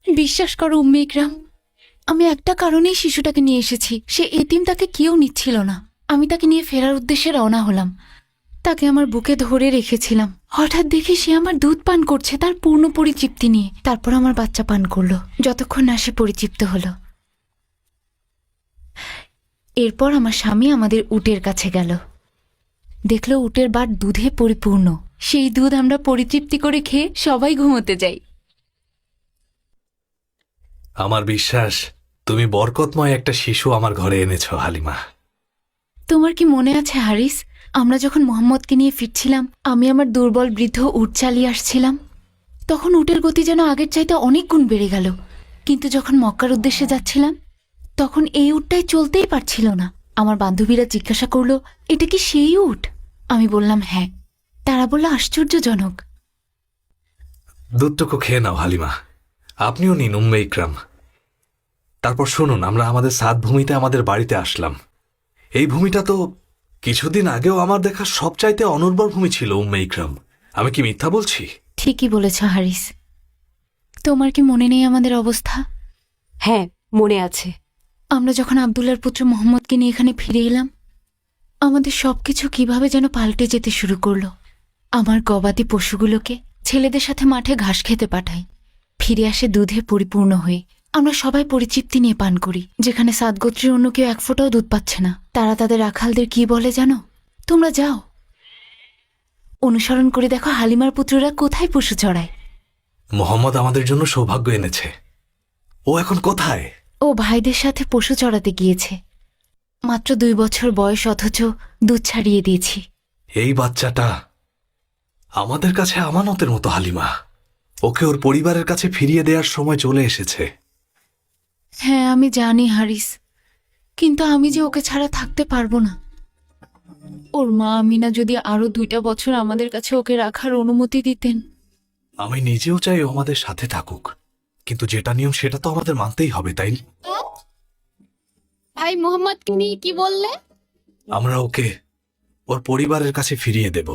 বিশ্বাস করো উম্মে ইকরাম, আমি একটা কারণেই শিশুটাকে নিয়ে এসেছি। সে এতিম, তাকে কেউ নিচ্ছিল না। আমি তাকে নিয়ে ফেরার উদ্দেশ্যে রওনা হলাম। তাকে আমার বুকে ধরে রেখেছিলাম। হঠাৎ দেখি সে আমার দুধ পান করছে, তার পূর্ণ পরিতৃপ্তি নিয়ে। তারপর আমার বাচ্চা পান করলো, যতক্ষণ না সে পরিতৃপ্ত হলো। এরপর আমার স্বামী আমাদের উটের কাছে গেল। দেখলো উটের বাট দুধে পরিপূর্ণ। সেই দুধ আমরা পরিতৃপ্তি করে খেয়ে সবাই ঘুমোতে যাই। আমার বিশ্বাস তুমি বরকতময় একটা শিশু আমার ঘরে এনেছো হালিমা। তোমার কি মনে আছে হারিস, আমরা যখন মোহাম্মদকে নিয়ে ফিরছিলাম, আমি আমার দুর্বল বৃদ্ধ উট চালিয়ে আসছিলাম। তখন উটের গতি যেন আগের চাইতে অনেক গুণ বেড়ে গেল। কিন্তু যখন মক্কার উদ্দেশ্যে যাচ্ছিলাম, তখন এই উটটাই চলতেই পারছিল না। আমার বান্ধবীরা জিজ্ঞাসা করলো, এটা কি সেই উট? আমি বললাম হ্যাঁ। তারা বলল আশ্চর্যজনক। দুধটুকু খেয়ে নাও হালিমা, আপনিও নিন উম্মে ইকরাম। তারপর শুনুন, আমরা আমাদের সাদ ভূমিতে আমাদের বাড়িতে আসলাম। এই ভূমিটা তো কিছুদিন আগেও আমার দেখা সবচাইতে অনুর্বর ভূমি ছিল উম্মে ইকরাম। আমি কি মিথ্যা বলছি? ঠিকই বলেছ হারিস। তোমার কি মনে নেই আমাদের অবস্থা? হ্যাঁ, মনে আছে। আমরা যখন আব্দুল্লাহর পুত্র মোহাম্মদকে নিয়ে এখানে ফিরে এলাম, আমাদের সবকিছু কিভাবে যেন পাল্টে যেতে শুরু করলো। আমার গবাদি পশুগুলোকে ছেলেদের সাথে মাঠে ঘাস খেতে পাঠাই, ফিরে আসে দুধে পরিপূর্ণ হয়ে। আমরা সবাই পরিতৃপ্তি নিয়ে পান করি। যেখানে সাদ গোত্রের অন্য কেউ এক ফোঁটাও দুধ পাচ্ছে না, তারা তাদের রাখালদের কি বলে জানো? তোমরা যাও, অনুসরণ করে দেখো হালিমার পুত্ররা কোথায় পশু চড়ায়। মোহাম্মদ আমাদের জন্য সৌভাগ্য এনেছে। ও এখন কোথায়? ও ভাইদের সাথে পশু চড়াতে গিয়েছে। মাত্র 2 বছর বয়স, অথচ দুধ ছাড়িয়ে দিয়েছি। এই বাচ্চাটা আমাদের কাছে আমানতের মতো হালিমা। ওকে ওর পরিবারের কাছে ফিরিয়ে দেওয়ার সময় চলে এসেছে। হ্যাঁ আমি জানি হারিস, কিন্তু আমি যে ওকে ছাড়া থাকতে পারবো না। ওর মা আমিনা যদি আরো 2টা বছর আমাদের কাছে ওকে রাখার অনুমতি দিতেন। আমি নিজেও চাই ও আমাদের সাথে থাকুক, কিন্তু যেটা নিয়ম সেটা তো আমাদের মানতেই হবে, তাই না? ভাই মোহাম্মদকে নিয়ে কি বললে? আমরা ওকে ওর পরিবারের কাছে ফিরিয়ে দেব।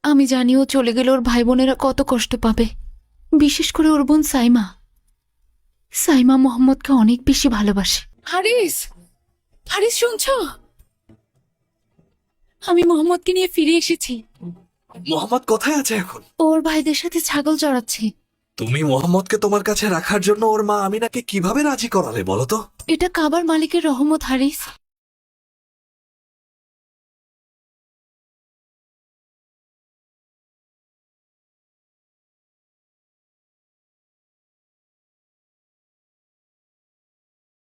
আমি জানি ও চলে গেলে ওর ভাই বোনেরা কত কষ্ট পাবে, বিশেষ করে ওর বোন সাইমা। সাইমা মোহাম্মদকে অনেক বেশি ভালোবাসে। হারিস, হারিস শুনছো? আমি মোহাম্মদকে নিয়ে ফিরে এসেছি। মোহাম্মদ কোথায় আছে এখন? ওর ভাইদের সাথে ছাগল চড়াচ্ছে। তুমি মোহাম্মদকে তোমার কাছে রাখার জন্য ওর মা আমিনাকে কিভাবে রাজি করালে বলো তো? এটা কাবার মালিকের রহমত হারিস।